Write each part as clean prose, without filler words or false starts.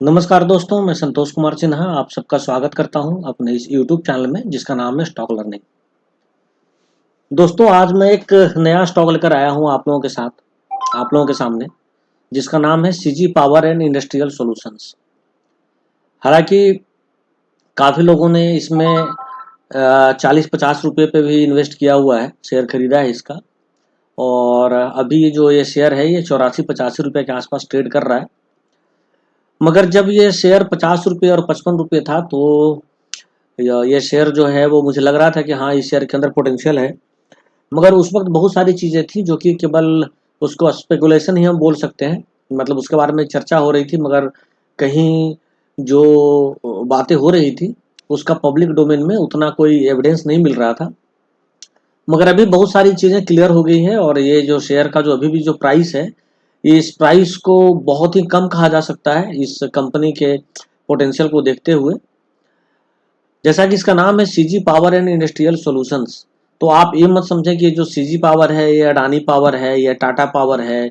नमस्कार दोस्तों, मैं संतोष कुमार सिन्हा आप सबका स्वागत करता हूं अपने इस YouTube चैनल में जिसका नाम है स्टॉक लर्निंग। दोस्तों, आज मैं एक नया स्टॉक लेकर आया हूं आप लोगों के सामने, जिसका नाम है CG power and industrial solutions. हालांकि काफ़ी लोगों ने इसमें 40-50 रुपये पे भी इन्वेस्ट किया हुआ है, शेयर खरीदा है इसका। और अभी जो ये शेयर है ये 84-85 रुपये के आसपास ट्रेड कर रहा है। मगर जब ये शेयर 50 रुपये और 55 रुपये था तो ये शेयर जो है वो मुझे लग रहा था कि हाँ, इस शेयर के अंदर पोटेंशियल है। मगर उस वक्त बहुत सारी चीज़ें थी जो कि केवल उसको स्पेकुलेशन ही हम बोल सकते हैं, मतलब उसके बारे में चर्चा हो रही थी, मगर कहीं जो बातें हो रही थी उसका पब्लिक डोमेन में उतना कोई एविडेंस नहीं मिल रहा था। मगर अभी बहुत सारी चीज़ें क्लियर हो गई हैं और ये जो शेयर का जो अभी भी जो प्राइस है, इस प्राइस को बहुत ही कम कहा जा सकता है इस कंपनी के पोटेंशियल को देखते हुए। जैसा कि इसका नाम है CG power and industrial solutions, तो आप ये मत समझें कि ये जो सीजी पावर है ये अडानी पावर है या टाटा पावर है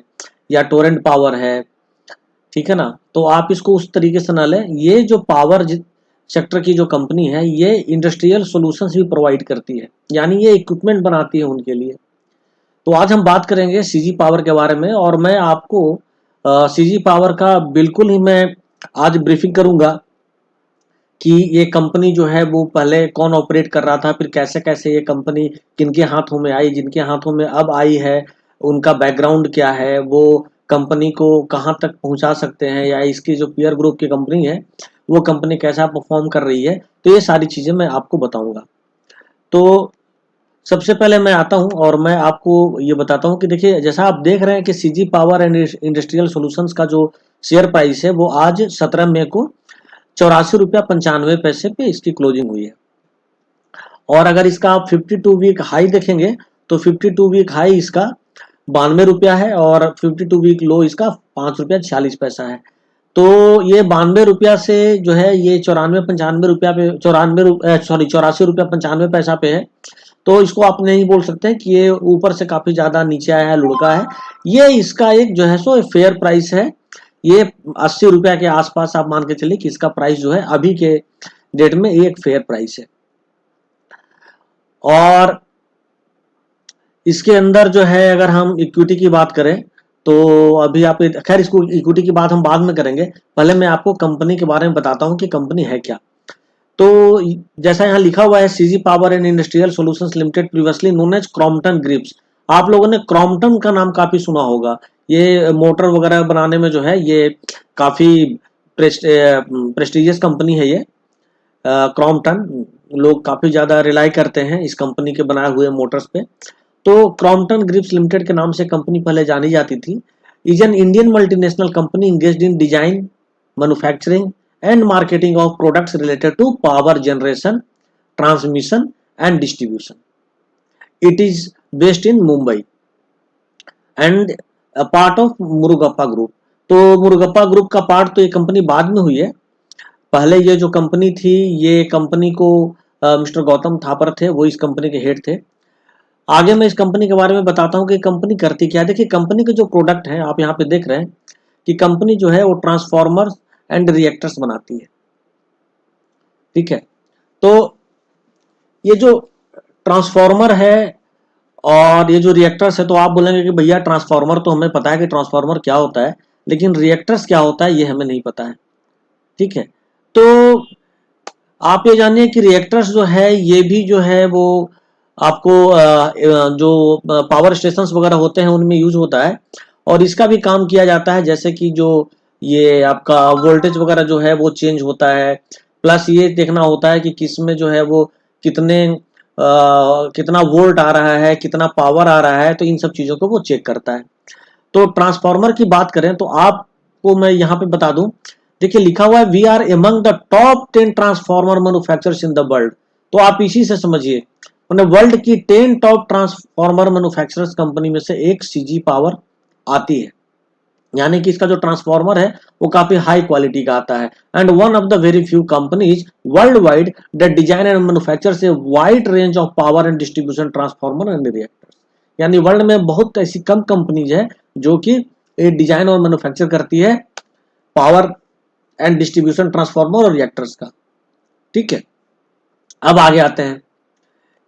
या टोरेंट पावर है, ठीक है ना। तो आप इसको उस तरीके से ना लें। ये जो पावर सेक्टर की जो कंपनी है ये इंडस्ट्रियल सॉल्यूशंस भी प्रोवाइड करती है, यानी ये इक्विपमेंट बनाती है उनके लिए। तो आज हम बात करेंगे सीजी पावर के बारे में और मैं आपको सीजी पावर का बिल्कुल ही मैं आज ब्रीफिंग करूंगा कि ये कंपनी जो है वो पहले कौन ऑपरेट कर रहा था, फिर कैसे कैसे ये कंपनी किनके हाथों में आई, जिनके हाथों में अब आई है उनका बैकग्राउंड क्या है, वो कंपनी को कहाँ तक पहुंचा सकते हैं, या इसकी जो पीयर ग्रुप की कंपनी है वो कंपनी कैसा परफॉर्म कर रही है। तो ये सारी चीज़ें मैं आपको बताऊंगा। तो सबसे पहले मैं आता हूं और मैं आपको ये बताता हूं कि देखिए, जैसा आप देख रहे हैं कि CG power and industrial solutions का जो शेयर प्राइस है वो आज 17 मई को 84 रुपया 95 पैसे पे इसकी क्लोजिंग हुई है। और अगर इसका आप 52 वीक हाई देखेंगे तो 52 वीक हाई इसका 92 रुपया है और 52 वीक लो इसका 5 रुपया 46 पैसा है। तो ये 92 रुपया से जो है ये 94-95 रुपया पे 84 रुपया 95 पैसा पे है। तो इसको आप नहीं बोल सकते कि ये ऊपर से काफी ज्यादा नीचे आया है, लुढ़का है। ये इसका एक जो है सो फेयर प्राइस है। ये 80 रुपया के आसपास आप मान के चलिए कि इसका प्राइस जो है अभी के डेट में एक फेयर प्राइस है। और इसके अंदर जो है अगर हम इक्विटी की बात करें तो अभी आप, खैर इसको इक्विटी की बात हम बाद में करेंगे, पहले मैं आपको कंपनी के बारे में बताता हूं कि कंपनी है क्या। तो जैसा यहाँ लिखा हुआ है CG power and industrial solutions limited, previously known as Crompton Greaves. आप लोगों ने क्रॉम्पटन का नाम काफी सुना होगा। ये मोटर वगैरह बनाने में जो है ये काफी प्रेस्टिजियस कंपनी है। ये क्रॉम्पटन लोग काफी ज्यादा रिलाई करते हैं इस कंपनी के बनाए हुए मोटर्स पे। तो क्रॉम्पटन ग्रिप्स लिमिटेड के नाम से कंपनी पहले जानी जाती थी। Is an Indian multinational company engaged in design, manufacturing and marketing of products related to power generation, transmission and distribution. It is based in Mumbai and part of Murugappa group. तो Murugappa group का part तो ये company बाद में हुई है। पहले ये जो कंपनी थी, ये कंपनी को मिस्टर गौतम थापर थे, वो इस कंपनी के हेड थे। आगे मैं इस कंपनी के बारे में बताता हूँ कि कंपनी करती क्या है। देखिए, कंपनी के जो प्रोडक्ट हैं आप यहाँ पे देख रहे हैं कि कंपनी जो है वो ट्रांसफॉर्मर एंड रिएक्टर्स बनाती है, ठीक है। तो ये जो ट्रांसफॉर्मर है और ये जो रिएक्टर्स है, तो आप बोलेंगे कि भैया ट्रांसफॉर्मर तो हमें पता है कि ट्रांसफॉर्मर क्या होता है, लेकिन रिएक्टर्स क्या होता है ये हमें नहीं पता है, ठीक है। तो आप ये जानिए कि रिएक्टर्स जो है ये भी जो है वो आपको जो पावर स्टेशंस वगैरह होते हैं उनमें यूज होता है। और इसका भी काम किया जाता है, जैसे कि जो ये आपका वोल्टेज वगैरह जो है वो चेंज होता है, प्लस ये देखना होता है कि किसमें जो है वो कितना वोल्ट आ रहा है, कितना पावर आ रहा है, तो इन सब चीजों को वो चेक करता है। तो ट्रांसफार्मर की बात करें तो आपको मैं यहाँ पे बता दूं, देखिए लिखा हुआ है we are among the top 10 transformer manufacturers in the world. तो आप इसी से समझिए, वर्ल्ड की 10 टॉप ट्रांसफार्मर मैन्युफैक्चरर्स कंपनी में से एक सीजी पावर आती है। यानी कि इसका जो ट्रांसफार्मर है वो काफी हाई क्वालिटी का आता है। And one of the very few companies world wide that design and manufactures a wide range of power and distribution transformer and reactors. यानी वर्ल्ड में बहुत ऐसी कम कंपनीज है जो कि डिजाइन और मैन्युफैक्चर करती है पावर एंड डिस्ट्रीब्यूशन ट्रांसफार्मर और रिएक्टर्स का। ठीक है, अब आगे आते हैं।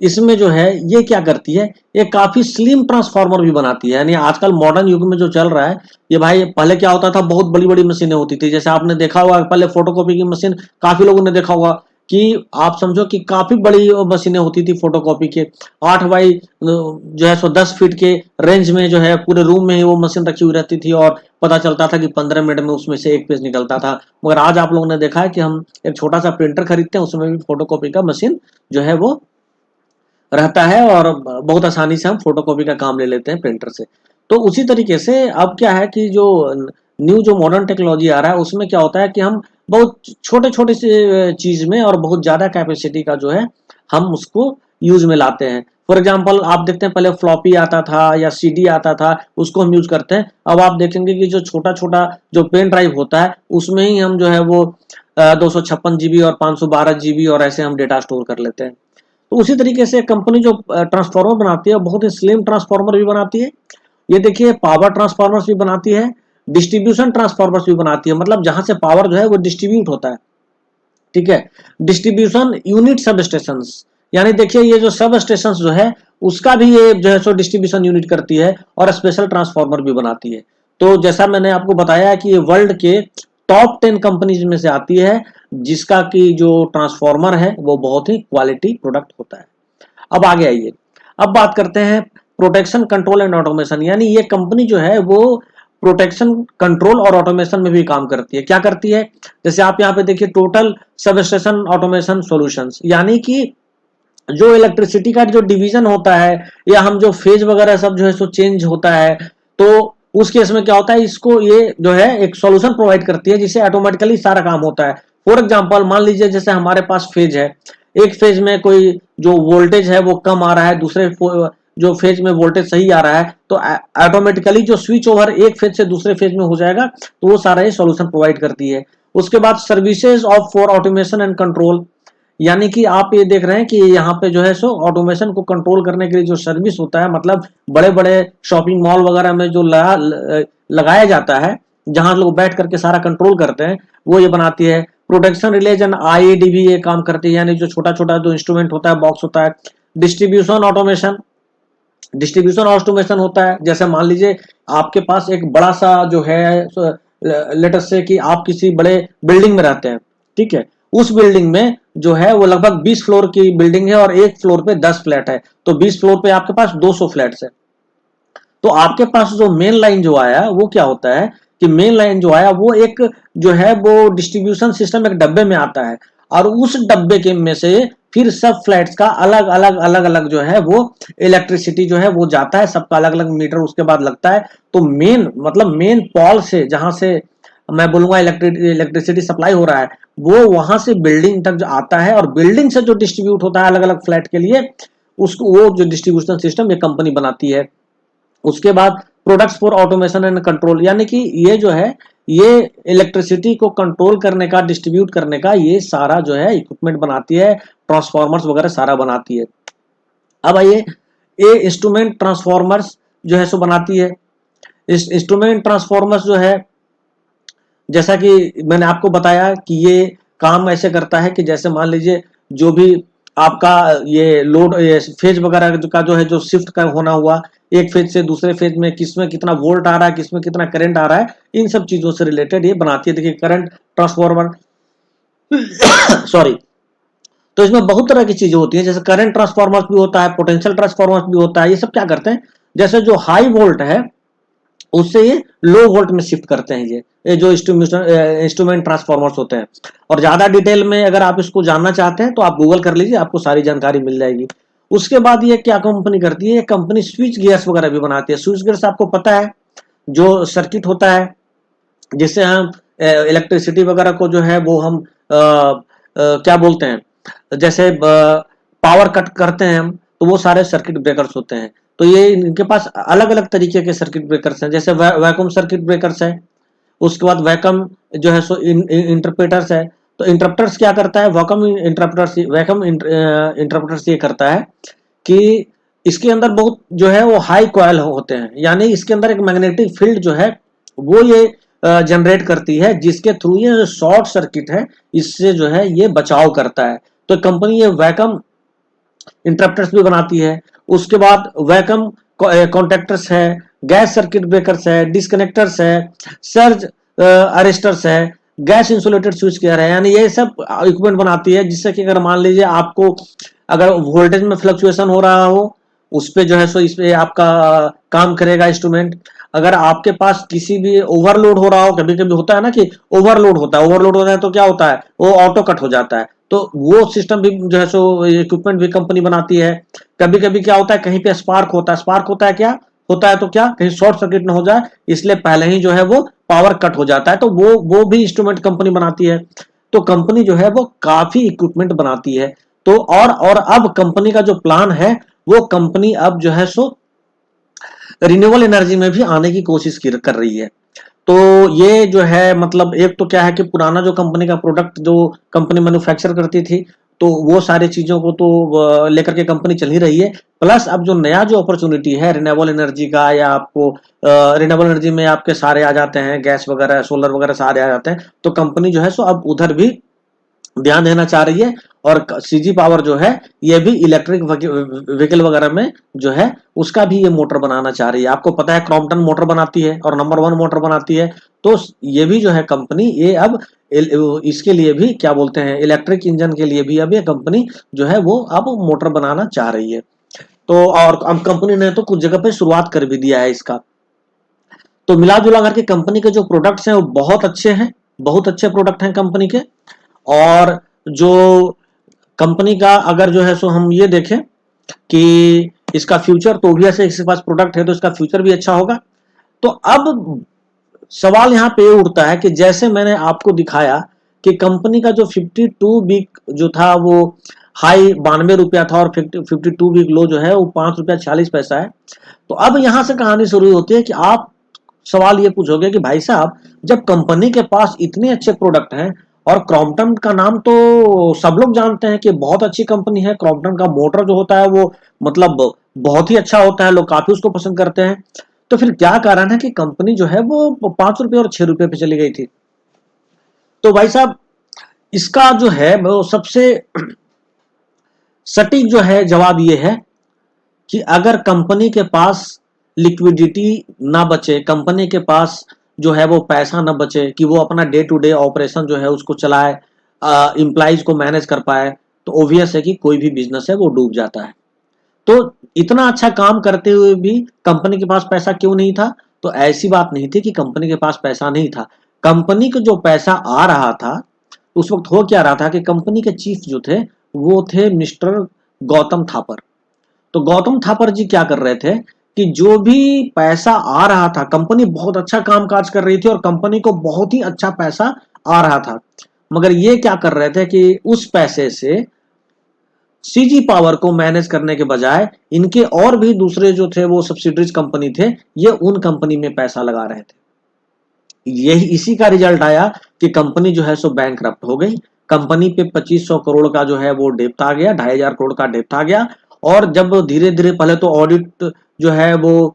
इसमें जो है ये क्या करती है, ये काफी स्लिम ट्रांसफार्मर भी बनाती है। यानी आजकल मॉडर्न युग में जो चल रहा है ये भाई, पहले क्या होता था, बहुत बड़ी बड़ी मशीनें होती थी। जैसे आपने देखा होगा पहले फोटोकॉपी की मशीन, काफी लोगों ने देखा होगा कि आप समझो कि काफी बड़ी मशीनें होती थी फोटोकॉपी के, 8 बाई जो है सो 10 फीट के रेंज में जो है पूरे रूम में ही वो मशीन रखी हुई रहती थी, और पता चलता था कि 15 मिनट में उसमें से एक पेज निकलता था। मगर आज आप लोगों ने देखा है कि हम एक छोटा सा प्रिंटर खरीदते हैं, उसमें भी फोटोकॉपी का मशीन जो है वो रहता है, और बहुत आसानी से हम फोटोकॉपी का काम ले लेते हैं प्रिंटर से। तो उसी तरीके से अब क्या है कि जो न्यू जो मॉडर्न टेक्नोलॉजी आ रहा है उसमें क्या होता है कि हम बहुत छोटे छोटे से चीज में और बहुत ज्यादा कैपेसिटी का जो है हम उसको यूज में लाते हैं। फॉर एग्जाम्पल आप देखते हैं पहले फ्लॉपी आता था या सीडी आता था, उसको हम यूज करते हैं। अब आप देखेंगे कि जो छोटा छोटा जो पेन ड्राइव होता है उसमें ही हम जो है वो 256 GB और 512 GB और ऐसे हम डेटा स्टोर कर लेते हैं। तो उसी तरीके से कंपनी जो ट्रांसफार्मर बनाती है बहुत ही स्लिम ट्रांसफार्मर भी बनाती है। ये देखिए पावर ट्रांसफार्मर्स भी बनाती है, डिस्ट्रीब्यूशन ट्रांसफार्मर्स भी बनाती है, मतलब जहां से पावर जो है वो डिस्ट्रीब्यूट होता है। ठीक है, डिस्ट्रीब्यूशन यूनिट सब स्टेशन, यानी देखिए ये जो सब स्टेशन जो है उसका भी ये जो है सो डिस्ट्रीब्यूशन यूनिट करती है, और स्पेशल ट्रांसफार्मर भी बनाती है। तो जैसा मैंने आपको बताया कि ये वर्ल्ड के टॉप 10 कंपनीज में से आती है, जिसका की जो ट्रांसफार्मर है वो बहुत ही क्वालिटी प्रोडक्ट होता है। अब आगे आइए, अब बात करते हैं प्रोटेक्शन कंट्रोल एंड ऑटोमेशन। यानी ये कंपनी जो है वो प्रोटेक्शन कंट्रोल और ऑटोमेशन में भी काम करती है। क्या करती है, जैसे आप यहाँ पे देखिए टोटल सबस्टेशन ऑटोमेशन सॉल्यूशंस, यानी कि जो इलेक्ट्रिसिटी का जो डिवीजन होता है या हम जो फेज वगैरह सब जो है सो चेंज होता है, तो उस केस में क्या होता है, इसको ये जो है एक सॉल्यूशन प्रोवाइड करती है जिससे ऑटोमेटिकली सारा काम होता है। फॉर एग्जांपल मान लीजिए जैसे हमारे पास फेज है, एक फेज में कोई जो वोल्टेज है वो कम आ रहा है, दूसरे जो फेज में वोल्टेज सही आ रहा है, तो ऑटोमेटिकली जो स्विच ओवर एक फेज से दूसरे फेज में हो जाएगा, तो वो सारा ये सॉल्यूशन प्रोवाइड करती है। उसके बाद services of for automation and control, यानी कि आप ये देख रहे हैं कि यहाँ पे जो है सो ऑटोमेशन को कंट्रोल करने के लिए जो सर्विस होता है, मतलब बड़े बड़े शॉपिंग मॉल वगैरह में जो लगाया जाता है जहां लोग बैठ करके सारा कंट्रोल करते हैं, वो ये बनाती है। प्रोटेक्शन रिलेजन आईएडी भी ये काम करती है, यानी जो छोटा छोटा जो इंस्ट्रूमेंट होता है, बॉक्स होता है। डिस्ट्रीब्यूशन ऑटोमेशन, डिस्ट्रीब्यूशन ऑटोमेशन होता है, जैसे मान लीजिए आपके पास एक बड़ा सा जो है लेटर से कि आप किसी बड़े बिल्डिंग में रहते हैं, ठीक है, उस बिल्डिंग में जो है वो लगभग 20 फ्लोर की बिल्डिंग है और एक फ्लोर पे 10 फ्लैट है, तो 20 फ्लोर पे आपके पास 200 फ्लैट्स है। तो आपके पास जो मेन लाइन जो आया वो क्या होता है कि मेन लाइन जो आया वो एक जो है वो डिस्ट्रीब्यूशन सिस्टम एक डब्बे में आता है, और उस डब्बे के में से फिर सब फ्लैट्स का अलग अलग जो है वो इलेक्ट्रिसिटी जो है वो जाता है, सबका अलग अलग मीटर उसके बाद लगता है। तो मेन मतलब मेन पॉल से जहां से मैं बोलूंगा इलेक्ट्रिसिटी सप्लाई हो रहा है, वो वहां से बिल्डिंग तक जो आता है, और बिल्डिंग से जो डिस्ट्रीब्यूट होता है अलग अलग फ्लैट के लिए, उसको वो जो डिस्ट्रीब्यूशन सिस्टम ये कंपनी बनाती है। उसके बाद products for automation and control, यानी कि ये जो है ये इलेक्ट्रिसिटी को कंट्रोल करने का, डिस्ट्रीब्यूट करने का ये सारा जो है इक्विपमेंट बनाती है, ट्रांसफॉर्मर्स वगैरह सारा बनाती है। अब आइए, ये इंस्ट्रूमेंट ट्रांसफॉर्मर्स जो है सो बनाती है। इस इंस्ट्रूमेंट ट्रांसफॉर्मर्स जो है, जैसा कि मैंने आपको बताया कि ये काम ऐसे करता है कि जैसे मान लीजिए जो भी आपका ये लोड फेज वगैरह का जो है जो शिफ्ट का होना हुआ, एक फेज से दूसरे फेज में किसमें कितना वोल्ट आ रहा है, किसमें कितना करंट आ रहा है, इन सब चीजों से रिलेटेड ये बनाती है। देखिए करंट ट्रांसफॉर्मर सॉरी, तो इसमें बहुत तरह की चीजें होती हैं, जैसे करंट ट्रांसफॉर्मर भी होता है, पोटेंशियल ट्रांसफॉर्मर भी होता है। ये सब क्या करते हैं, जैसे जो हाई वोल्ट है उससे ये लो वोल्ट में शिफ्ट करते हैं, ये जो इंस्ट्रूमेंट ट्रांसफॉर्मर्स होते हैं। और ज्यादा डिटेल में अगर आप इसको जानना चाहते हैं तो आप गूगल कर लीजिए, आपको सारी जानकारी मिल जाएगी। उसके बाद ये क्या कंपनी करती है, ये कंपनी स्विच गियर्स वगैरह भी बनाती है। स्विच गियर्स आपको पता है जो सर्किट होता है जिससे हम इलेक्ट्रिसिटी वगैरह को जो है वो हम क्या बोलते हैं, जैसे पावर कट करते हैं हम, तो वो सारे सर्किट ब्रेकर्स होते हैं। तो ये इनके पास अलग अलग तरीके के सर्किट ब्रेकर्स हैं, जैसे वैक्यूम सर्किट ब्रेकर्स है, उसके बाद वैक्यूम जो है सो इंटरप्रेटर्स है। तो इंटरप्टर्स क्या करता है, वैक्यूम इंटरप्रेटर्स ये करता है कि इसके अंदर बहुत जो है वो हाई कॉइल होते हैं, यानी इसके अंदर एक मैग्नेटिक फील्ड जो है वो ये जनरेट करती है, जिसके थ्रू ये शॉर्ट सर्किट है इससे जो है ये बचाव करता है। तो कंपनी ये वैक्यूम इंटरप्टर्स भी बनाती है, उसके बाद वैक्यूम कॉन्टेक्टर्स है, गैस सर्किट ब्रेकर्स है, डिस्कनेक्टर्स है, सर्ज अरेस्टर्स है, गैस इंसुलेटेड स्विच गियर है, यानी ये सब इक्विपमेंट बनाती है, जिससे कि अगर मान लीजिए आपको अगर वोल्टेज में फ्लक्चुएशन हो रहा हो, उस पे जो है सो इस पे आपका काम करेगा इंस्ट्रूमेंट। अगर आपके पास किसी भी ओवरलोड हो रहा हो, कभी कभी होता है ना कि ओवरलोड होता है तो क्या होता है, वो ऑटो कट हो जाता है, तो वो सिस्टम भी जो है सो इक्विपमेंट भी कंपनी बनाती है। कभी कभी क्या होता है, कहीं पे स्पार्क होता है क्या होता है, तो क्या कहीं शॉर्ट सर्किट ना हो जाए, इसलिए पहले ही जो है वो पावर कट हो जाता है, तो वो भी इंस्ट्रूमेंट कंपनी बनाती है। तो कंपनी जो है वो काफी इक्विपमेंट बनाती है। तो और अब कंपनी का जो प्लान है, वो कंपनी अब जो है सो रिन्यूएबल एनर्जी में भी आने की कोशिश कर रही है। तो ये जो है मतलब एक तो क्या है कि पुराना जो कंपनी का प्रोडक्ट जो कंपनी मैन्युफैक्चर करती थी, तो वो सारी चीजों को तो लेकर के कंपनी चल ही रही है। प्लस अब जो नया जो अपॉर्चुनिटी है रिन्यूएबल एनर्जी का, या आपको रिन्यूएबल एनर्जी में आपके सारे आ जाते हैं, गैस वगैरह सोलर वगैरह सारे आ जाते हैं, तो कंपनी जो है सो अब उधर भी ध्यान देना चाह रही है। और सीजी पावर जो है ये भी इलेक्ट्रिक व्हीकल वगैरह में जो है उसका भी ये मोटर बनाना चाह रही है। आपको पता है क्रॉम्पटन मोटर बनाती है और नंबर 1 मोटर बनाती है, तो ये भी जो है कंपनी ये अब इसके लिए भी क्या बोलते हैं, इलेक्ट्रिक इंजन के लिए भी अब ये कंपनी जो है वो अब मोटर बनाना चाह रही है। तो और अब कंपनी ने तो कुछ जगह पे शुरुआत कर भी दिया है इसका। तो मिला जुला करके कंपनी के जो प्रोडक्ट्स हैं वो बहुत अच्छे हैं, बहुत अच्छे प्रोडक्ट हैं कंपनी के। और जो कंपनी का अगर जो है सो हम ये देखें कि इसका फ्यूचर, तो ऑब्वियस है इसके पास प्रोडक्ट है तो इसका फ्यूचर भी अच्छा होगा। तो अब सवाल यहाँ पे उठता है कि जैसे मैंने आपको दिखाया कि कंपनी का जो 52 वीक जो था वो हाई 92 रुपया था, और 52 वीक लो जो है वो 5 रुपया 46 पैसा है। तो अब यहां से कहानी शुरू होती है कि आप सवाल ये पूछोगे कि भाई साहब, जब कंपनी के पास इतने अच्छे प्रोडक्ट हैं, और क्रॉम्पटन का नाम तो सब लोग जानते हैं कि बहुत अच्छी कंपनी है, क्रॉम्पटन का मोटर जो होता है वो मतलब बहुत ही अच्छा होता है, लोग काफी उसको पसंद करते हैं, तो फिर क्या कारण है कि कंपनी जो है वो 5 रुपये और 6 रुपये पे चली गई थी। तो भाई साहब, इसका जो है वो सबसे सटीक जो है जवाब ये है कि अगर कंपनी के पास लिक्विडिटी ना बचे, कंपनी के पास जो है वो पैसा ना बचे कि वो अपना डे टू डे ऑपरेशन जो है उसको चलाए, एम्प्लॉइज को मैनेज कर पाए, तो ऑब्वियस है कि कोई भी बिजनेस है वो डूब जाता है। तो इतना अच्छा काम करते हुए भी कंपनी के पास पैसा क्यों नहीं था? तो ऐसी बात नहीं थी कि कंपनी के पास पैसा नहीं था। कंपनी को जो पैसा आ रहा था, उस वक्त हो क्या रहा था कि कंपनी के चीफ जो थे वो थे मिस्टर गौतम थापर। तो गौतम थापर जी क्या कर रहे थे कि जो भी पैसा आ रहा था, कंपनी बहुत अच्छा कामकाज कर रही थी और कंपनी को बहुत ही अच्छा पैसा आ रहा था, मगर ये क्या कर रहे थे कि उस पैसे से सीजी पावर को मैनेज करने के बजाय इनके और भी दूसरे जो थे वो सब्सिडरीज कंपनी थे, ये उन कंपनी में पैसा लगा रहे थे। यही इसी का रिजल्ट आया कि कंपनी जो है सो बैंकरप्ट हो गई। कंपनी पे 2500 करोड़ का जो है वो डेप्ट आ गया, 2500 करोड़ का डेप्ट आ गया। और जब धीरे धीरे पहले तो ऑडिट जो है वो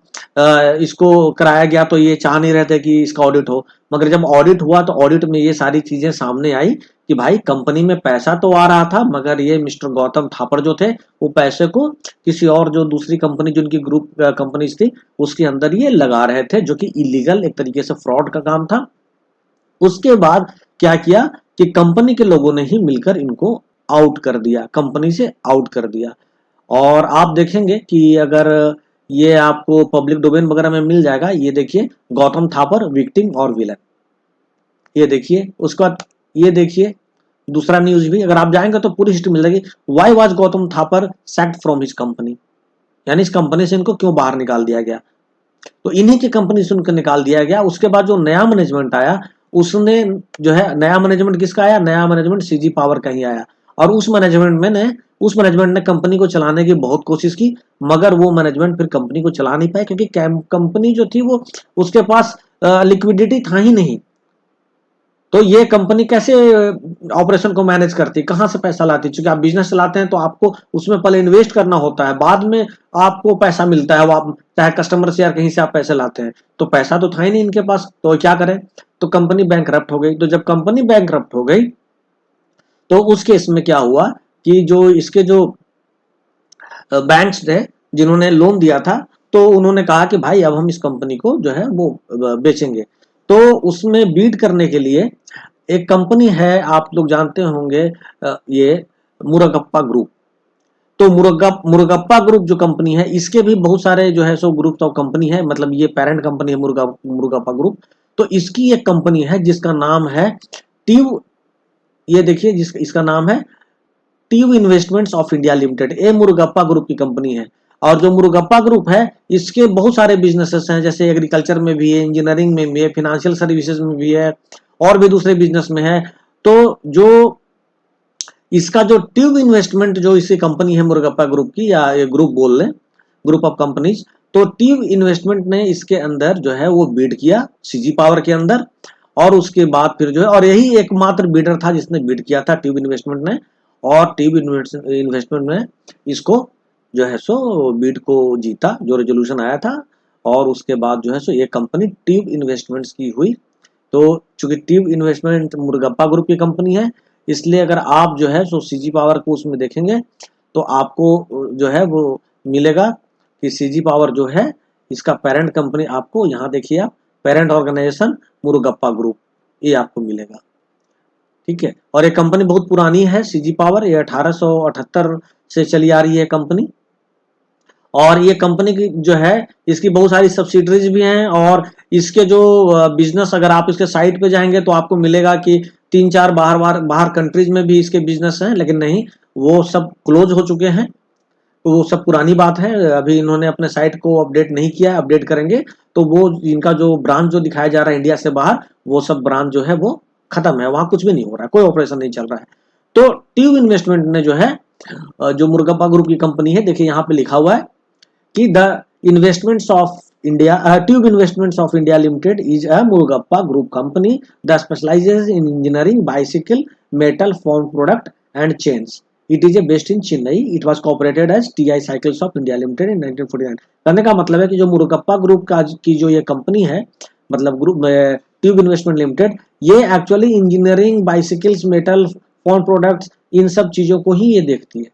इसको कराया गया, तो ये चाह नहीं रहे थे कि इसका ऑडिट हो, मगर जब ऑडिट हुआ तो ऑडिट में ये सारी चीजें सामने आई कि भाई कंपनी में पैसा तो आ रहा था, मगर ये मिस्टर गौतम थापर जो थे वो पैसे को किसी और जो दूसरी कंपनी जिनकी ग्रुप कंपनीज थी उसके अंदर ये लगा रहे थे, जो कि इलीगल एक तरीके से फ्रॉड का काम था। उसके बाद क्या किया कि कंपनी के लोगों ने ही मिलकर इनको आउट कर दिया, कंपनी से आउट कर दिया। और आप देखेंगे कि अगर ये आपको पब्लिक डोमेन वगैरह में मिल जाएगा, ये देखिए गौतम थापर विक्टिम और विलन, ये देखिए। उसके बाद ये देखिए दूसरा न्यूज भी, अगर आप जाएंगे तो पूरी हिस्ट्री मिल जाएगी। Why was Gautam Thapar sacked from his company, यानी इस कंपनी से इनको क्यों बाहर निकाल दिया गया, तो इन्हीं की कंपनी से उनको निकाल दिया गया। उसके बाद जो नया मैनेजमेंट आया, उसने जो है नया मैनेजमेंट किसका आया, नया मैनेजमेंट सीजी पावर का ही आया। और उस मैनेजमेंट ने कंपनी को चलाने की बहुत कोशिश की, मगर वो मैनेजमेंट फिर कंपनी को चला नहीं पाए, क्योंकि कंपनी जो थी वो उसके पास लिक्विडिटी था ही नहीं। तो ये कंपनी कैसे ऑपरेशन को मैनेज करती, कहां से पैसा लाती? क्योंकि आप बिजनेस चलाते हैं तो आपको उसमें पहले इन्वेस्ट करना होता है, बाद में आपको पैसा मिलता है, वो आप चाहे कस्टमर से या कहीं से आप पैसे लाते हैं। तो पैसा तो था ही नहीं इनके पास, तो क्या करें? तो कंपनी बैंकरप्ट हो गई। तो जब कंपनी बैंकरप्ट हो गई तो उस केस में क्या हुआ कि जो इसके जो बैंक्स थे जिन्होंने लोन दिया था, तो उन्होंने कहा कि भाई अब हम इस कंपनी को जो है वो बेचेंगे। तो उसमें बीट करने के लिए एक कंपनी है, आप लोग जानते होंगे, ये मुरुगप्पा ग्रुप। तो मुरुगप्पा ग्रुप जो कंपनी है, इसके भी बहुत सारे जो है सो ग्रुप ऑफ कंपनी है, मतलब ये पेरेंट कंपनी है मुरुगप्पा ग्रुप। तो इसकी एक कंपनी है जिसका नाम है ट्यूब, ये देखिए इसका नाम है tube investments of India limited. ये मुरुगप्पा ग्रुप की कंपनी है। और जो मुरुगप्पा ग्रुप है इसके बहुत सारे बिजनेसेस हैं, जैसे एग्रीकल्चर में भी है, इंजीनियरिंग में भी है, फाइनेंशियल सर्विसेज में भी है, और भी दूसरे बिजनेस में है। तो जो इसका जो ट्यूब इन्वेस्टमेंट जो इसी कंपनी है मुरुगप्पा ग्रुप की, या ये ग्रुप बोल लें, ग्रुप ऑफ कंपनीज, तो ट्यूब इन्वेस्टमेंट ने इसके अंदर जो है वो बीड किया सीजी पावर के अंदर। और उसके बाद फिर जो है, और यही एकमात्र बीडर था जिसने बीड किया था ट्यूब इन्वेस्टमेंट ने, और ट्यूब इन्वेस्टमेंट में इसको जो है सो बीड को जीता, जो रेजोल्यूशन आया था। और उसके बाद जो है सो ये कंपनी ट्यूब इन्वेस्टमेंट्स की हुई। तो चूंकि ट्यूब इन्वेस्टमेंट मुरुगप्पा ग्रुप की कंपनी है, इसलिए अगर आप जो है सो सीजी पावर को उसमें देखेंगे तो आपको जो है वो मिलेगा कि सीजी पावर जो है इसका पेरेंट कंपनी, आपको यहाँ देखिए आप, पेरेंट ऑर्गेनाइजेशन मुरुगप्पा ग्रुप, ये आपको मिलेगा। ठीक है, और ये कंपनी बहुत पुरानी है सीजी पावर, ये 1878 से चली आ रही है कंपनी। और ये कंपनी की जो है इसकी बहुत सारी सब्सिडरीज भी हैं, और इसके जो बिजनेस, अगर आप इसके साइट पे जाएंगे तो आपको मिलेगा कि 3-4 बाहर कंट्रीज में भी इसके बिजनेस हैं, लेकिन नहीं, वो सब क्लोज हो चुके हैं। तो वो सब पुरानी बात है, अभी इन्होंने अपने साइट को अपडेट नहीं किया, अपडेट करेंगे तो वो इनका जो ब्रांच जो दिखाया जा रहा है इंडिया से बाहर, वो सब ब्रांच जो है वो खत्म है, वहां कुछ भी नहीं हो रहा है, कोई ऑपरेशन नहीं चल रहा है। तो ट्यूब इन्वेस्टमेंट ने जो है, जो मुरुगप्पा ग्रुप की कंपनी है, देखिए यहाँ पे लिखा हुआ है कि the investments of India, tube investments of India limited is a Murugappa group company the specialises in engineering bicycle metal form product and chains. It is a based in Chennai. It was cooperated as TI cycles of India limited in 1949। कहने का मतलब है कि जो Murugappa group का की जो ये कंपनी है, मतलब ग्रुप ट्यूब इन्वेस्टमेंट लिमिटेड, ये actually engineering bicycles metal form products in सब चीजों को ही ये देखती है।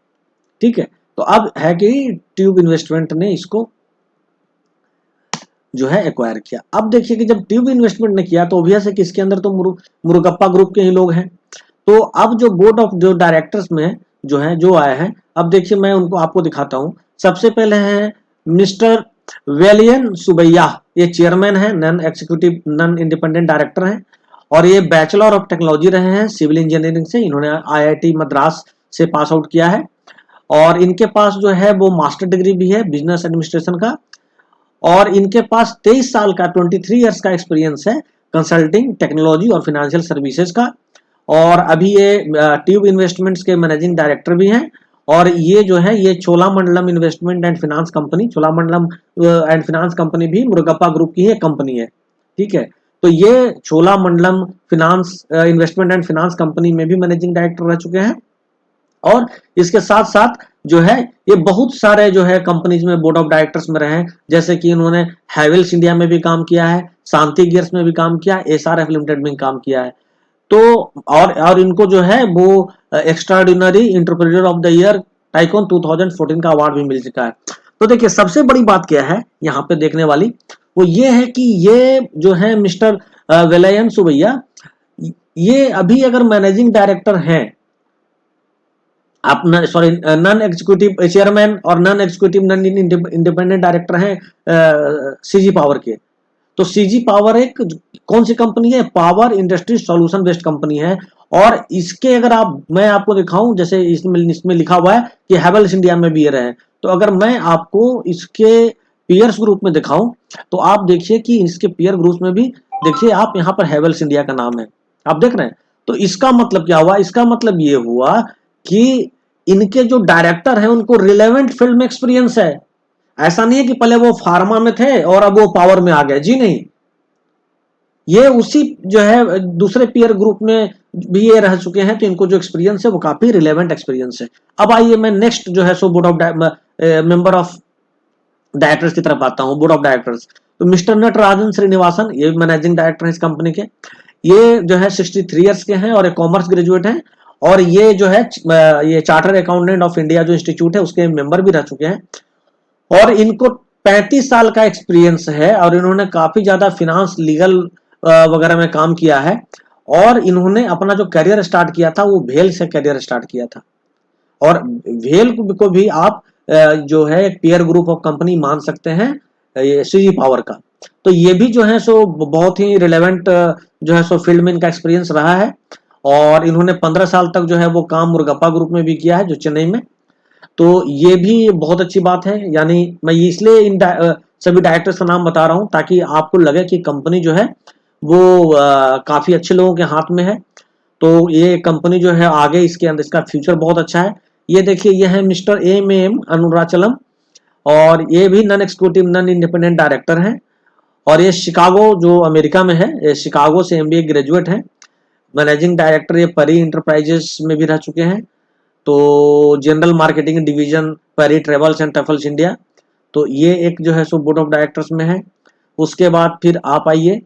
ठीक है, तो अब है कि ट्यूब इन्वेस्टमेंट ने इसको जो है एक्वायर किया। अब देखिए कि जब ट्यूब इन्वेस्टमेंट ने किया तो ऑब्वियस है कि इसके अंदर तो मुरुगप्पा ग्रुप के ही लोग हैं। तो अब जो बोर्ड ऑफ जो डायरेक्टर्स में जो है जो आए हैं, अब देखिए मैं उनको आपको दिखाता हूं। सबसे पहले हैं मिस्टर वेलियन सुबैया, ये चेयरमैन है, non executive non independent director हैं, और ये बैचलर ऑफ टेक्नोलॉजी रहे हैं सिविल इंजीनियरिंग से, इन्होंने आईआईटी मद्रास से पास आउट किया है। और इनके पास जो है वो मास्टर डिग्री भी है बिजनेस एडमिनिस्ट्रेशन का, और इनके पास 23 साल का 23 इयर्स का एक्सपीरियंस है कंसल्टिंग, टेक्नोलॉजी और फाइनेंशियल सर्विसेज का। और अभी ये ट्यूब इन्वेस्टमेंट्स के मैनेजिंग डायरेक्टर भी हैं। और ये जो है ये Cholamandalam investment and finance company, Cholamandalam and finance company भी मुरुगप्पा ग्रुप की ही एक कंपनी है। ठीक है, तो ये Cholamandalam finance investment and finance company में भी मैनेजिंग डायरेक्टर रह चुके हैं। और इसके साथ साथ जो है ये बहुत सारे जो है कंपनीज में बोर्ड ऑफ डायरेक्टर्स में रहे हैं, जैसे कि इन्होंने हैवेल्स इंडिया में भी काम किया है, शांति गियर्स में भी काम किया है, एसआरएफ लिमिटेड में काम किया है। तो और इनको जो है वो extraordinary entrepreneur of the year tycoon 2014 का अवार्ड भी मिल चुका है। तो देखिए सबसे बड़ी बात क्या है यहाँ पे देखने वाली, वो ये है कि ये जो है मिस्टर वेलायन सुबैया, ये अभी अगर मैनेजिंग डायरेक्टर हैं, आप नॉन एग्जीक्यूटिव चेयरमैन और non executive non independent director हैं सीजी पावर के। तो सीजी पावर एक कौन सी कंपनी है? Power industry solution based company है। और इसके अगर मैं आपको दिखाऊं, जैसे इसमें लिखा हुआ है कि हैवेल्स इंडिया में भी ये रहे, तो अगर मैं आपको इसके पीयर्स ग्रुप में दिखाऊं तो आप देखिए कि इसके पीयर ग्रुप में भी देखिए आप यहाँ पर हैवेल्स इंडिया का नाम है, आप देख रहे हैं। तो इसका मतलब क्या हुआ? इसका मतलब ये हुआ कि इनके जो डायरेक्टर हैं उनको रिलेवेंट फील्ड में एक्सपीरियंस है। ऐसा नहीं है कि पहले वो फार्मा में थे और अब वो पावर में आ गए, जी नहीं, ये उसी जो है दूसरे पीयर ग्रुप में भी ये रह चुके हैं, तो इनको जो एक्सपीरियंस है वो काफी रिलेवेंट एक्सपीरियंस है। अब आइए मैं नेक्स्ट जो है सो board of member of directors की तरफ आता हूं, बोर्ड ऑफ डायरेक्टर्स। तो मिस्टर नटराजन श्रीनिवासन ये मैनेजिंग डायरेक्टर है इस कंपनी के। ये जो है 63 ईयर्स के हैं और एक कॉमर्स ग्रेजुएट हैं, और ये जो है ये चार्टर्ड अकाउंटेंट ऑफ इंडिया जो इंस्टीट्यूट है उसके मेंबर भी रह चुके हैं, और इनको 35 साल का एक्सपीरियंस है, और इन्होंने काफी ज्यादा फिनांस लीगल वगैरह में काम किया है, और इन्होंने अपना जो करियर स्टार्ट किया था वो भेल से करियर स्टार्ट किया था, और भेल को भी आप जो है एक पीयर ग्रुप ऑफ कंपनी मान सकते हैं ये सीजी पावर का। तो ये भी जो है सो बहुत ही रिलेवेंट जो है सो फील्ड में इनका एक्सपीरियंस रहा है, और इन्होंने 15 साल तक जो है वो काम मुर्गप्पा ग्रुप में भी किया है जो चेन्नई में। तो ये भी बहुत अच्छी बात है, यानी मैं इसलिए इन सभी डायरेक्टर्स का नाम बता रहा हूं ताकि आपको लगे कि कंपनी जो है वो काफी अच्छे लोगों के हाथ में है। तो ये कंपनी जो है आगे इसके अंदर इसका फ्यूचर बहुत अच्छा है। ये देखिए ये है मिस्टर एम अनुराचलम, और ये भी non executive non independent director हैं, और ये शिकागो जो अमेरिका में है, ये शिकागो से एमबीए ग्रेजुएट हैं। मैनेजिंग डायरेक्टर ये परी इंटरप्राइजेस में भी रह चुके हैं, तो जनरल मार्केटिंग डिवीजन परी ट्रेवल्स एंड ट्रैवल्स इंडिया, तो ये एक जो है सो बोर्ड ऑफ डायरेक्टर्स में है। उसके बाद फिर आप आइए,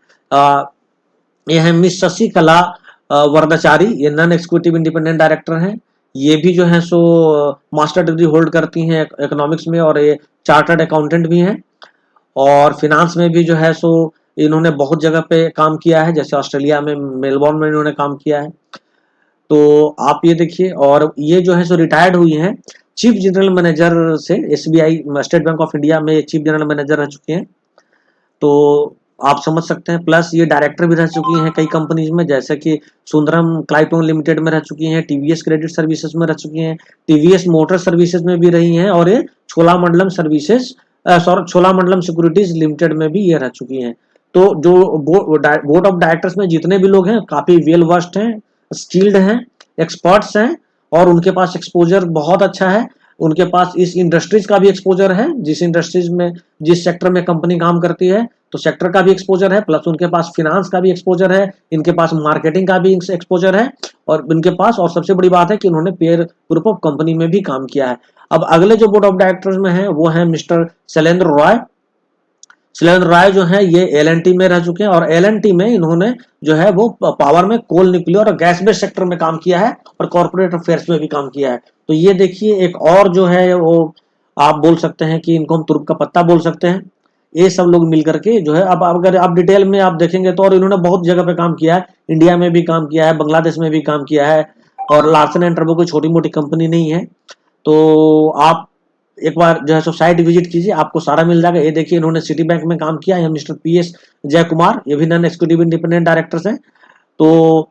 ये है मिस शशिकला वरदाचारी, ये नॉन एक्सिक्यूटिव इंडिपेंडेंट डायरेक्टर हैं। ये भी जो है सो मास्टर डिग्री होल्ड करती हैं इकोनॉमिक्स में, और ये चार्टर्ड अकाउंटेंट भी हैं, और फिनांस में भी जो है सो इन्होंने बहुत जगह पे काम किया है, जैसे ऑस्ट्रेलिया में मेलबोर्न में इन्होंने काम किया है। तो आप ये देखिए, और ये जो है सो रिटायर्ड हुई हैं चीफ जनरल मैनेजर से SBI state bank of India में चीफ जनरल मैनेजर रह चुके हैं, तो आप समझ सकते हैं। प्लस ये डायरेक्टर भी रह चुकी हैं कई कंपनीज में, जैसे कि सुंदरम क्लाइटोन लिमिटेड में रह चुकी हैं, टीवीएस क्रेडिट सर्विसेज में रह चुकी हैं, टीवीएस मोटर सर्विसेज में भी रही हैं, और ये छोलामंडलम सर्विसेज छोलामंडलम सिक्योरिटीज लिमिटेड में भी ये रह चुकी हैं। तो जो बोर्ड ऑफ डायरेक्टर्स में जितने भी लोग हैं काफी वेल वर्स्ड हैं, स्किल्ड हैं, एक्सपर्ट्स हैं, और उनके पास एक्सपोजर बहुत अच्छा है। उनके पास इस इंडस्ट्रीज का भी एक्सपोजर है, जिस इंडस्ट्रीज में जिस सेक्टर में कंपनी काम करती है तो सेक्टर का भी एक्सपोजर है, प्लस उनके पास फिनांस का भी एक्सपोजर है, इनके पास मार्केटिंग का भी एक्सपोजर है, और इनके पास और सबसे बड़ी बात है कि उन्होंने पेयर ग्रुप ऑफ कंपनी में भी काम किया है। अब अगले जो बोर्ड ऑफ डायरेक्टर्स में है वो है मिस्टर शैलेंद्र रॉय। शैलेंद्र राय जो है ये एलएनटी में रह चुके हैं, और एलएनटी में इन्होंने जो है वो पावर में कोल न्यूक्लियर और गैस बेस्ड सेक्टर में काम किया है, और कॉर्पोरेट अफेयर्स में भी काम किया है। तो ये देखिए एक और जो है वो आप बोल सकते हैं कि इनको हम तुर्क का पत्ता बोल सकते हैं। ये सब लोग मिलकर के जो है, अब अगर आप डिटेल में आप देखेंगे तो, और इन्होंने बहुत जगह पे काम किया है, इंडिया में भी काम किया है, बांग्लादेश में भी काम किया है, और लार्सन एंड टर्बो कोई छोटी मोटी कंपनी नहीं है। तो आप एक बार जो है सो साइट विजिट कीजिए, आपको सारा मिल जाएगा। ये देखिए इन्होंने सिटी बैंक में काम किया है, मिस्टर पीएस जय कुमार, ये भी नॉन एक्सिक्यूटिव इंडिपेंडेंट डायरेक्टर्स हैं। तो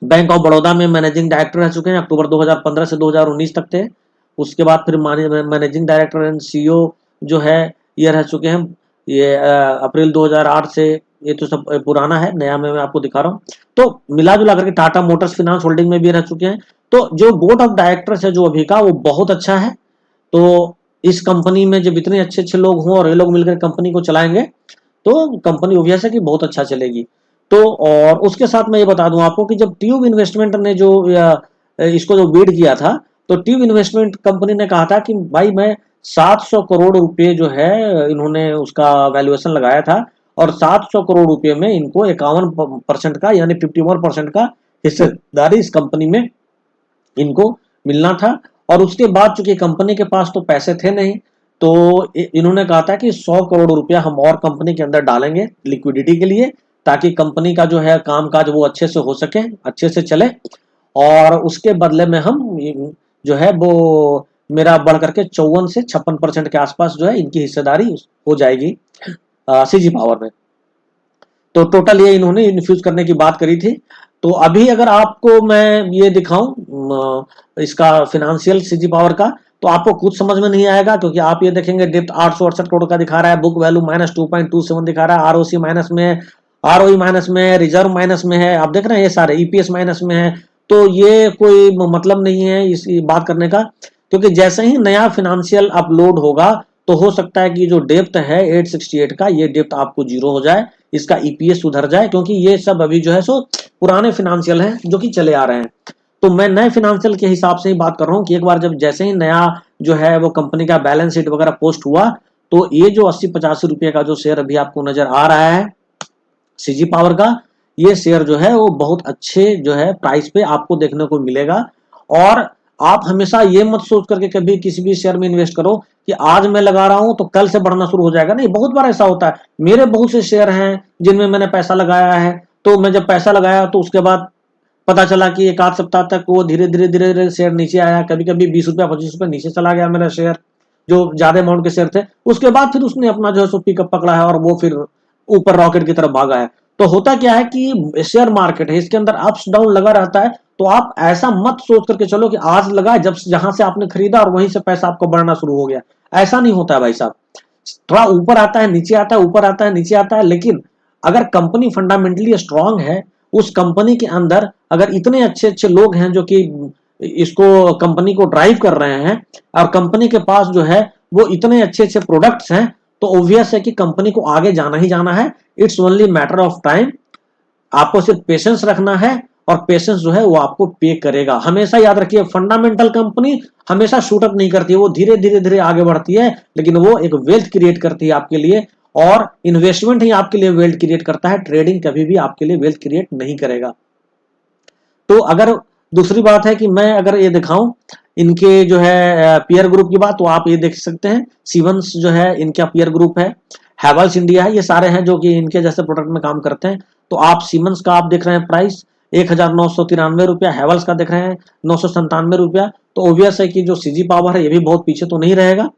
बैंक ऑफ बड़ौदा में मैनेजिंग डायरेक्टर रह चुके हैं, अक्टूबर 2015 से 2019 तक थे। उसके बाद फिर मैनेजिंग डायरेक्टर एंड सीईओ जो है ये रह चुके हैं, ये अप्रैल 2008 से, ये तो सब पुराना है, नया में मैं आपको दिखा रहा हूँ। तो मिला जुला करके टाटा मोटर्स फाइनेंस होल्डिंग में भी रह चुके हैं। तो जो बोर्ड ऑफ डायरेक्टर्स है जो अभी का, वो बहुत अच्छा है। तो इस कंपनी में जब इतने अच्छे अच्छे लोग हों और ये लोग मिलकर कंपनी को चलाएंगे तो कंपनी ऑब्वियस है कि बहुत अच्छा चलेगी। तो और उसके साथ मैं ये बता दूं आपको कि जब ट्यूब इन्वेस्टमेंट ने जो इसको जो बीड किया था, तो ट्यूब इन्वेस्टमेंट कंपनी ने कहा था कि भाई मैं 700 करोड़ रुपए जो है इन्होंने उसका वैल्यूएशन लगाया था, और 700 करोड़ रुपए में इनको 51% का यानी 51% का हिस्सेदारी इस कंपनी में इनको मिलना था। और उसके बाद चूंकि कंपनी के पास तो पैसे थे नहीं, तो इन्होंने कहा था कि 100 करोड़ रुपया हम और कंपनी के अंदर डालेंगे लिक्विडिटी के लिए, ताकि कंपनी का जो है कामकाज वो अच्छे से हो सके, अच्छे से चले, और उसके बदले में हम जो है वो मेरा बढ़ करके 54 से 56% के आसपास जो है इनकी हिस्सेदारी हो जाएगी सीजी पावर में। तो टोटल ये इन्होंने इन्फ्यूज करने की बात करी थी। तो अभी अगर आपको मैं ये दिखाऊं इसका फिनेंशियल सीजी पावर का, तो आपको कुछ समझ में नहीं आएगा, क्योंकि आप ये देखेंगे डेप्थ 868 करोड़ का दिखा रहा है, बुक वैल्यू -2.27 दिखा रहा है, आरओसी माइनस में है, आरओई माइनस में है, रिजर्व माइनस में है, आप देख रहे हैं ये सारे, ईपीएस माइनस में है। तो ये कोई मतलब नहीं है इस बात करने का, क्योंकि जैसे ही नया फिनेंशियल अपलोड होगा तो हो सकता है कि जो डेप्थ है 868 का, ये डेप्थ आपको 0 हो जाए, इसका ईपीएस सुधर जाए, क्योंकि ये सब अभी जो है सो पुराने फिनेंशियल हैं जो कि चले आ रहे हैं। तो मैं नए फिनेंशियल के हिसाब से ही बात कर रहा हूँ कि एक बार जब जैसे ही नया जो है वो कंपनी का बैलेंस शीट वगैरह पोस्ट हुआ, तो ये जो 80-85 रुपये का जो शेयर अभी आपको नजर आ रहा है सीजी पावर का, ये शेयर जो है वो बहुत अच्छे जो है प्राइस पे आपको देखने को मिलेगा। और आप हमेशा ये मत सोच करके कभी किसी भी शेयर में इन्वेस्ट करो कि आज मैं लगा रहा हूं तो कल से बढ़ना शुरू हो जाएगा। नहीं, बहुत बार ऐसा होता है। मेरे बहुत से शेयर हैं जिनमें मैंने पैसा लगाया है, तो मैं जब पैसा लगाया तो उसके बाद पता चला कि एक आध सप्ताह तक वो धीरे धीरे धीरे धीरे शेयर नीचे आया। कभी कभी 20 रुपया 25 रुपये नीचे चला गया मेरा शेयर, जो ज्यादा अमाउंट के शेयर थे। उसके बाद फिर उसने अपना जो है सो पिकअप पकड़ा है और वो फिर ऊपर रॉकेट की तरफ भागा है। तो होता क्या है कि शेयर मार्केट है, इसके अंदर अप्स डाउन लगा रहता है। तो आप ऐसा मत सोच करके चलो कि आज लगा, जब जहां से आपने खरीदा और वहीं से पैसा आपको बढ़ना शुरू हो गया। ऐसा नहीं होता है भाई साहब। थोड़ा ऊपर आता है, नीचे आता है, ऊपर आता है, नीचे आता है। लेकिन अगर कंपनी फंडामेंटली स्ट्रांग है, उस कंपनी के अंदर अगर इतने अच्छे अच्छे लोग हैं जो कि इसको कंपनी को ड्राइव कर रहे हैं, और कंपनी के पास जो है वो इतने अच्छे अच्छे प्रोडक्ट्स हैं, तो ऑब्वियस है कि कंपनी को आगे जाना ही जाना है। It's only matter of time. आपको सिर्फ पेशेंस रखना है और पेशेंस जो है वो आपको पे करेगा। हमेशा याद रखिए, फंडामेंटल कंपनी हमेशा शूट अप नहीं करती है, वो धीरे धीरे धीरे आगे बढ़ती है, लेकिन वो एक वेल्थ क्रिएट करती है आपके लिए। और इन्वेस्टमेंट ही आपके लिए वेल्थ क्रिएट करता है, ट्रेडिंग कभी भी आपके लिए वेल्थ क्रिएट नहीं करेगा। तो अगर दूसरी बात है कि मैं अगर ये दिखाऊं इनके जो है पीयर ग्रुप की बात, तो आप ये देख सकते हैं सीमेंस जो है इनका पीयर ग्रुप है, हैवेल्स इंडिया है, ये सारे हैं जो कि इनके जैसे प्रोडक्ट में काम करते हैं। तो आप सीमेंस का आप देख रहे हैं प्राइस 1993 रुपया, हैवेल्स का देख रहे हैं 997 रुपया। तो ऑब्वियस है कि जो सीजी पावर है ये भी बहुत पीछे तो नहीं रहेगा।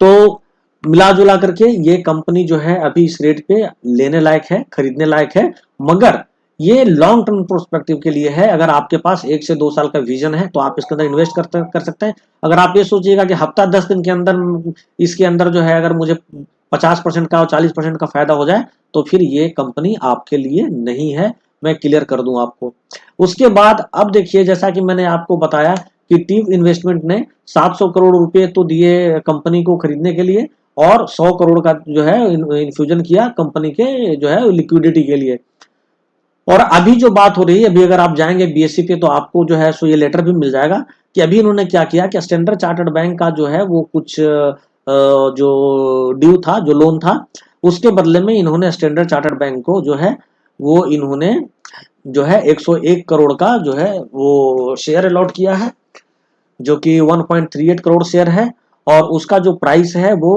तो मिला जुला करके ये कंपनी जो है अभी इस रेट पे लेने लायक है, खरीदने लायक है। मगर ये लॉन्ग टर्म प्रोस्पेक्टिव के लिए है। अगर आपके पास 1 से 2 साल का विजन है तो आप इसके अंदर इन्वेस्ट कर सकते हैं। अगर आप ये सोचिएगा कि हफ्ता 10 दिन के अंदर इसके अंदर जो है अगर मुझे 50% का और 40% का फायदा हो जाए, तो फिर ये कंपनी आपके लिए नहीं है, मैं क्लियर कर दूं आपको। उसके बाद अब देखिए, जैसा कि मैंने आपको बताया कि टीम इन्वेस्टमेंट ने 700 करोड़ रुपए तो दिए कंपनी को खरीदने के लिए, और 100 करोड़ का जो है इन्फ्यूजन किया कंपनी के जो है लिक्विडिटी के लिए। और अभी जो बात हो रही है, अभी अगर आप जाएंगे बीएससी पे तो आपको जो है सो ये लेटर भी मिल जाएगा कि अभी इन्होंने क्या किया कि स्टैंडर्ड चार्टर्ड बैंक का जो है वो कुछ जो ड्यू था, जो लोन था, उसके बदले में इन्होंने स्टैंडर्ड चार्टर्ड बैंक को जो है वो इन्होंने जो है 101 करोड़ का जो है वो शेयर अलॉट किया है, जो कि 1.38 करोड़ शेयर है। और उसका जो प्राइस है वो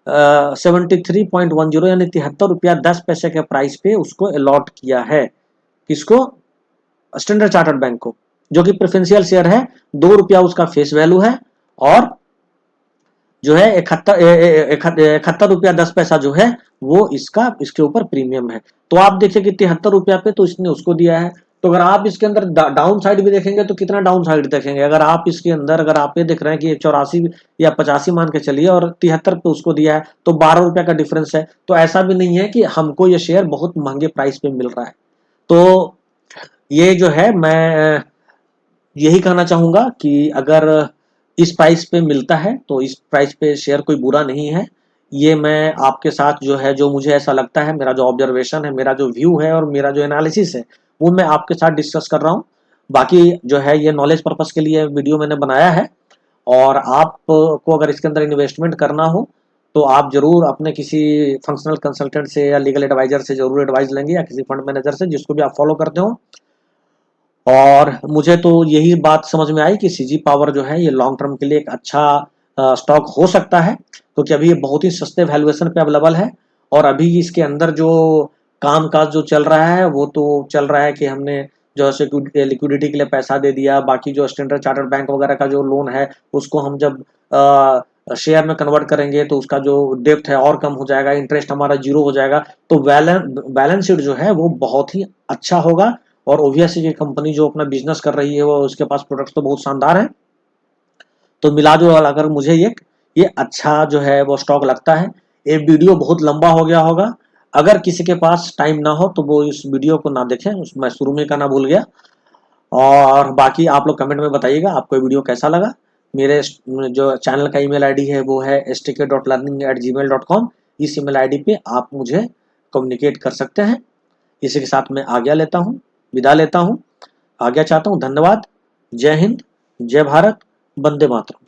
73.10 यानी 73 रुपया 10 पैसे के प्राइस पे उसको अलॉट किया है। किसको? स्टैंडर्ड चार्टर्ड बैंक को, जो कि प्रेफरेंशियल शेयर है। 2 रुपया उसका फेस वैल्यू है, और जो है 71 रुपया 10 पैसा जो है वो इसके ऊपर प्रीमियम है। तो आप देखिए कि 73 रुपया पे तो इसने उसको दिया है। तो अगर आप इसके अंदर डाउन साइड भी देखेंगे तो कितना डाउन साइड देखेंगे? अगर आप इसके अंदर अगर आप ये देख रहे हैं कि 84 या 85 मान के चलिए और 73 पे उसको दिया है, तो 12 रुपया का डिफरेंस है। तो ऐसा भी नहीं है कि हमको ये शेयर बहुत महंगे प्राइस पे मिल रहा है। तो ये जो है मैं यही कहना चाहूंगा कि अगर इस प्राइस पे मिलता है तो इस प्राइस पे शेयर कोई बुरा नहीं है। ये मैं आपके साथ जो है, जो मुझे ऐसा लगता है, मेरा जो ऑब्जर्वेशन है, मेरा जो व्यू है और मेरा जो एनालिसिस है, वो मैं आपके साथ डिस्कस कर रहा हूँ। बाकी जो है ये नॉलेज पर्पस के लिए वीडियो मैंने बनाया है। और आपको अगर इसके अंदर इन्वेस्टमेंट करना हो तो आप जरूर अपने किसी फंक्शनल कंसल्टेंट से या लीगल एडवाइजर से जरूर एडवाइस लेंगे, या किसी फंड मैनेजर से जिसको भी आप फॉलो करते हो। और मुझे तो यही बात समझ में आई कि सीजी पावर जो है ये लॉन्ग टर्म के लिए एक अच्छा स्टॉक हो सकता है, क्योंकि अभी ये बहुत ही सस्ते वैल्यूएशन पे अवेलेबल है। और अभी इसके अंदर जो काम काज जो चल रहा है वो तो चल रहा है कि हमने जो है लिक्विडिटी के लिए पैसा दे दिया। बाकी जो स्टैंडर्ड चार्टर्ड बैंक वगैरह का जो लोन है उसको हम जब शेयर में कन्वर्ट करेंगे तो उसका जो डेप्थ है और कम हो जाएगा, इंटरेस्ट हमारा जीरो हो जाएगा। तो बैलेंस शीट जो है वो बहुत ही अच्छा होगा। और ओबियसली ये कंपनी जो अपना बिजनेस कर रही है वो उसके पास प्रोडक्ट्स तो बहुत शानदार हैं। तो मिला जो अगर मुझे ये अच्छा जो है वो स्टॉक लगता है। ये वीडियो बहुत लंबा हो गया होगा, अगर किसी के पास टाइम ना हो तो वो इस वीडियो को ना देखें, मैं शुरू में कहना भूल गया। और बाकी आप लोग कमेंट में बताइएगा आपको वीडियो कैसा लगा। मेरे जो चैनल का ईमेल आईडी है वो है stk.learning@gmail.com। इस ईमेल आईडी पे आप मुझे कम्युनिकेट कर सकते हैं। इसी के साथ मैं आज्ञा लेता हूँ, विदा लेता हूँ, आज्ञा चाहता हूँ। धन्यवाद। जय हिंद, जय भारत, वंदे मातरम।